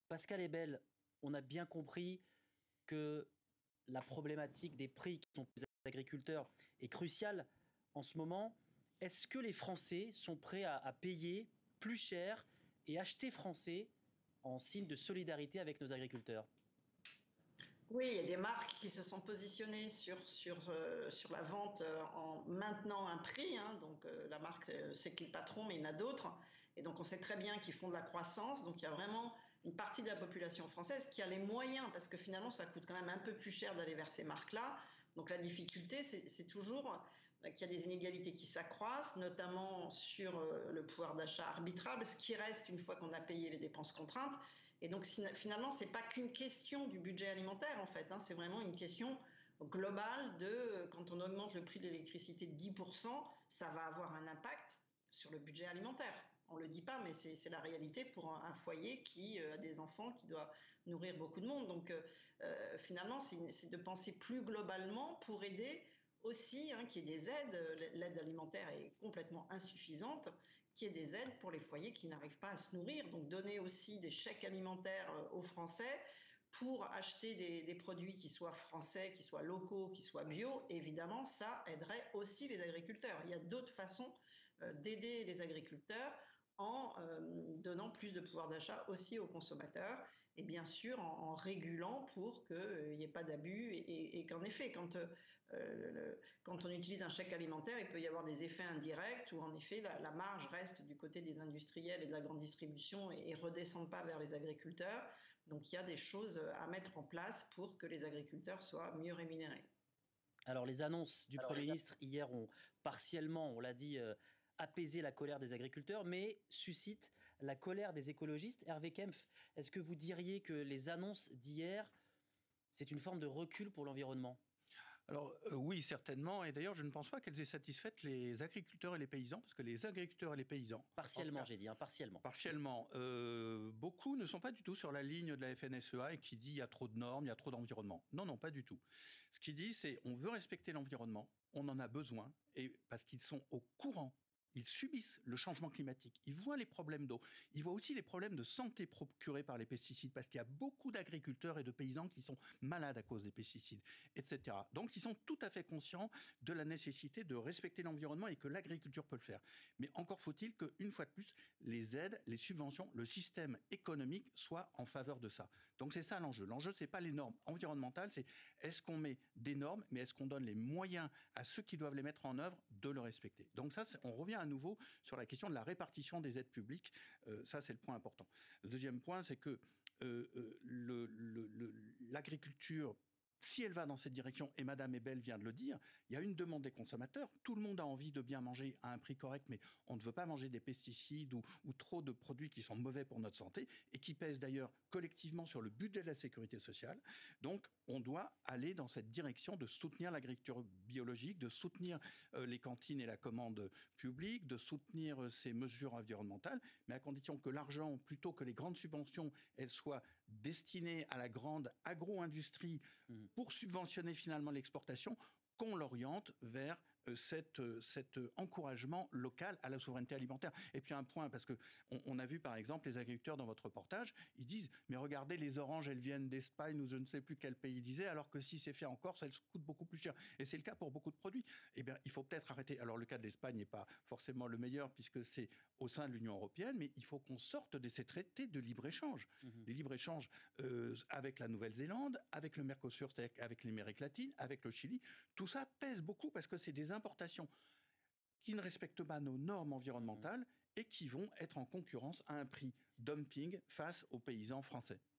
Pascal Ebel, on a bien compris que la problématique des prix qui sont posés aux agriculteurs est cruciale en ce moment. Est-ce que les Français sont prêts à payer plus cher et acheter français en signe de solidarité avec nos agriculteurs ? Oui, il y a des marques qui se sont positionnées sur la vente en maintenant un prix. Donc la marque, c'est qui le patron, mais il y en a d'autres. Et donc on sait très bien qu'ils font de la croissance. Donc il y a vraiment une partie de la population française qui a les moyens, parce que finalement ça coûte quand même un peu plus cher d'aller vers ces marques-là. Donc la difficulté, c'est toujours qu'il y a des inégalités qui s'accroissent, notamment sur le pouvoir d'achat arbitrable, ce qui reste une fois qu'on a payé les dépenses contraintes. Et donc finalement, c'est pas qu'une question du budget alimentaire en fait, c'est vraiment une question globale de quand on augmente le prix de l'électricité de 10%, ça va avoir un impact sur le budget alimentaire. On ne le dit pas, mais c'est la réalité pour un foyer qui a des enfants, qui doit nourrir beaucoup de monde. Donc finalement, c'est de penser plus globalement pour aider aussi qu'il y ait des aides. L'aide alimentaire est complètement insuffisante, qu'il y ait des aides pour les foyers qui n'arrivent pas à se nourrir. Donc donner aussi des chèques alimentaires aux Français pour acheter des produits qui soient français, qui soient locaux, qui soient bio. Évidemment, ça aiderait aussi les agriculteurs. Il y a d'autres façons d'aider les agriculteurs en donnant plus de pouvoir d'achat aussi aux consommateurs et bien sûr en régulant pour qu'il n'y ait pas d'abus et qu'en effet, quand on utilise un chèque alimentaire, il peut y avoir des effets indirects où en effet la marge reste du côté des industriels et de la grande distribution et ne redescende pas vers les agriculteurs. Donc il y a des choses à mettre en place pour que les agriculteurs soient mieux rémunérés. Alors les annonces du Premier ministre hier ont partiellement, on l'a dit, apaisé la colère des agriculteurs, mais suscitent la colère des écologistes. Hervé Kempf, est-ce que vous diriez que les annonces d'hier, c'est une forme de recul pour l'environnement ? Alors oui, certainement. Et d'ailleurs, je ne pense pas qu'elles aient satisfait les agriculteurs et les paysans, parce que les agriculteurs et les paysans... Partiellement, j'ai dit, partiellement. Partiellement. Beaucoup ne sont pas du tout sur la ligne de la FNSEA et qui dit il y a trop de normes, il y a trop d'environnement. Non, non, pas du tout. Ce qui dit, c'est on veut respecter l'environnement, on en a besoin, et parce qu'ils sont au courant. Ils subissent le changement climatique, ils voient les problèmes d'eau, ils voient aussi les problèmes de santé procurés par les pesticides, parce qu'il y a beaucoup d'agriculteurs et de paysans qui sont malades à cause des pesticides, etc. Donc ils sont tout à fait conscients de la nécessité de respecter l'environnement et que l'agriculture peut le faire. Mais encore faut-il qu'une fois de plus, les aides, les subventions, le système économique soient en faveur de ça. Donc c'est ça l'enjeu. L'enjeu, c'est pas les normes environnementales, c'est est-ce qu'on met des normes, mais est-ce qu'on donne les moyens à ceux qui doivent les mettre en œuvre de le respecter. Donc ça, on revient à nouveau sur la question de la répartition des aides publiques. Ça, c'est le point important. Le deuxième point, c'est que l'agriculture, si elle va dans cette direction, et Madame Ebel vient de le dire, il y a une demande des consommateurs. Tout le monde a envie de bien manger à un prix correct, mais on ne veut pas manger des pesticides ou trop de produits qui sont mauvais pour notre santé et qui pèsent d'ailleurs collectivement sur le budget de la sécurité sociale. Donc, on doit aller dans cette direction de soutenir l'agriculture biologique, de soutenir les cantines et la commande publique, de soutenir ces mesures environnementales, mais à condition que l'argent, plutôt que les grandes subventions, elles soient destinées à la grande agro-industrie pour subventionner finalement l'exportation, qu'on l'oriente vers cet encouragement local à la souveraineté alimentaire. Et puis un point, parce qu'on a vu par exemple les agriculteurs dans votre reportage, ils disent « mais regardez, les oranges, elles viennent d'Espagne ou je ne sais plus quel pays disait, alors que si c'est fait en Corse, elles coûtent beaucoup plus cher. » Et c'est le cas pour beaucoup de produits. Eh bien, il faut peut-être arrêter. Alors le cas de l'Espagne n'est pas forcément le meilleur puisque c'est au sein de l'Union européenne, mais il faut qu'on sorte de ces traités de libre-échange. Les libre-échanges avec la Nouvelle-Zélande, avec le Mercosur, avec l'Amérique latine, avec le Chili, tout ça pèse beaucoup parce que c'est des importations qui ne respectent pas nos normes environnementales et qui vont être en concurrence à un prix dumping face aux paysans français.